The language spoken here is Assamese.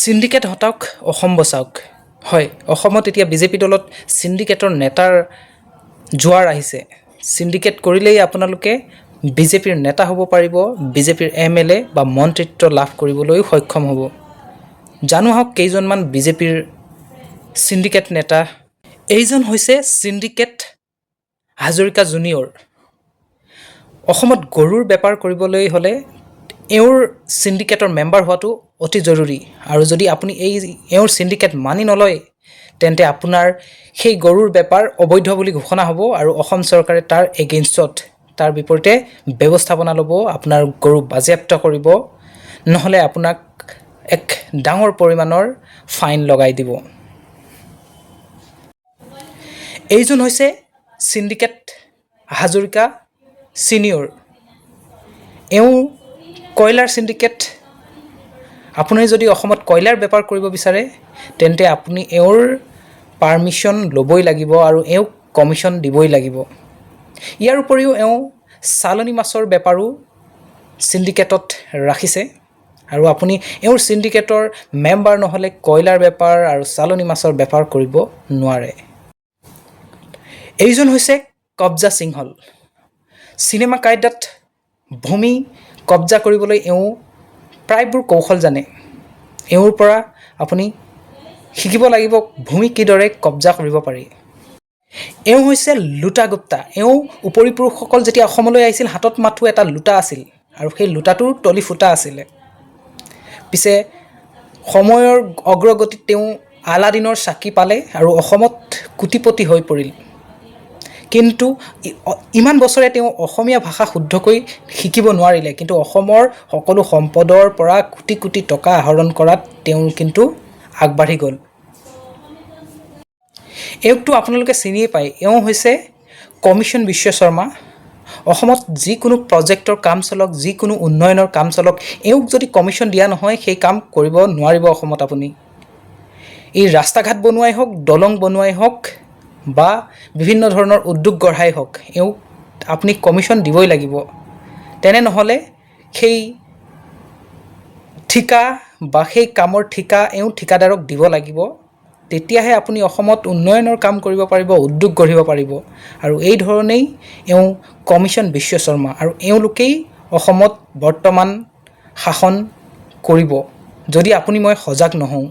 সিন্ডিকেট হটাওক, অসম বচাওক। হয়, অসমত এতিয়া বিজেপি দলত সিন্ডিকেটৰ নেতাৰ জোৱাৰ আহিছে। সিন্ডিকেট কৰিলেই আপোনালোকে বিজেপিৰ নেতা হ'ব পাৰিব, বিজেপিৰ MLA বা মন্ত্ৰিত্ব লাভ কৰিবলৈও সক্ষম হ'ব। জানো আহক কেইজনমান বিজেপিৰ সিন্ডিকেট নেতা। এইজন হৈছে সিন্ডিকেট হাজৰিকা জুনিয়ৰ। অসমত গৰুৰ বেপাৰ কৰিবলৈ হ'লে এওঁৰ সিন্ডিকেটৰ মেম্বাৰ হোৱাটো অতি জৰুৰী, আৰু যদি আপুনি এওঁৰ সিন্ডিকেট মানি নলয় তেন্তে আপোনাৰ সেই গৰুৰ বেপাৰ অবৈধ বুলি ঘোষণা হ'ব আৰু অসম চৰকাৰে তাৰ এগেইনষ্টত, তাৰ বিপৰীতে ব্যৱস্থাপনা ল'ব, আপোনাৰ গৰু বাজেয়াপ্ত কৰিব, নহ'লে আপোনাক এক ডাঙৰ পৰিমাণৰ ফাইন লগাই দিব। এইজন হৈছে সিন্ডিকেট হাজৰিকা ছিনিয়ৰ। এওঁ কয়লাৰ সিন্ডিকেট। আপুনি যদি অসমত কয়লাৰ বেপাৰ কৰিব বিচাৰে তেন্তে আপুনি এওঁৰ পাৰ্মিশ্যন ল'বই লাগিব আৰু এওঁক কমিশ্যন দিবই লাগিব। ইয়াৰ উপৰিও এওঁ চালানী মাছৰ বেপাৰো সিন্ডিকেটত ৰাখিছে, আৰু আপুনি এওঁৰ সিন্ডিকেটৰ মেম্বাৰ নহ'লে কয়লাৰ বেপাৰ আৰু চালানী মাছৰ বেপাৰ কৰিব নোৱাৰে। এইজন হৈছে কব্জা সিংহল। চিনেমা কায়দাত ভূমি কব্জা কৰিবলৈ এওঁ প্ৰায়বোৰ কৌশল জানে। এওঁৰ পৰা আপুনি শিকিব লাগিব ভূমি কিদৰে কব্জা কৰিব পাৰি। এওঁ হৈছে লোটা গুপ্তা। এওঁ উপৰিপুৰুষসকল যেতিয়া অসমলৈ আহিছিল হাতত মাথো এটা লোটা আছিল, আৰু সেই লোটাটোৰ তলি ফুটা আছিলে। পিছে সময়ৰ অগ্ৰগতিত তেওঁ আলাদিনৰ চাকি পালে আৰু অসমত কোটিপতি হৈ পৰিল। কিন্তু ইমান বছৰে তেওঁ অসমীয়া ভাষা শুদ্ধকৈ শিকিব নোৱাৰিলে, কিন্তু অসমৰ সকলো সম্পদৰ পৰা কোটি কোটি টকা আহৰণ কৰাত তেওঁ কিন্তু আগবাঢ়ি গ'ল। এওঁকতো আপোনালোকে চিনিয়ে পায়। এওঁ হৈছে কমিশ্যন বিশ্ব শৰ্মা। অসমত যিকোনো প্ৰজেক্টৰ কাম চলক, যিকোনো উন্নয়নৰ কাম চলক, এওঁক যদি কমিশ্যন দিয়া নহয় সেই কাম কৰিব নোৱাৰিব অসমত আপুনি। এই ৰাস্তা ঘাট বনোৱাই হওক, দলং বনোৱাই হওক বা বিভিন্ন ধৰণৰ উদ্যোগ গঢ়াই হওক, এওঁক আপুনি কমিশ্যন দিবই লাগিব। তেনে নহ'লে সেই ঠিকা বা সেই কামৰ ঠিকা এওঁ ঠিকাদাৰক দিব লাগিব। তেতিয়াহে আপুনি অসমত উন্নয়নৰ কাম কৰিব পাৰিব, উদ্যোগ গঢ়িব পাৰিব। আৰু এই ধৰণেই এওঁ কমিশ্যন বিশ্ব শৰ্মা, আৰু এওঁলোকেই অসমত বৰ্তমান শাসন কৰিব যদি আপুনি মই সজাগ নহওঁ।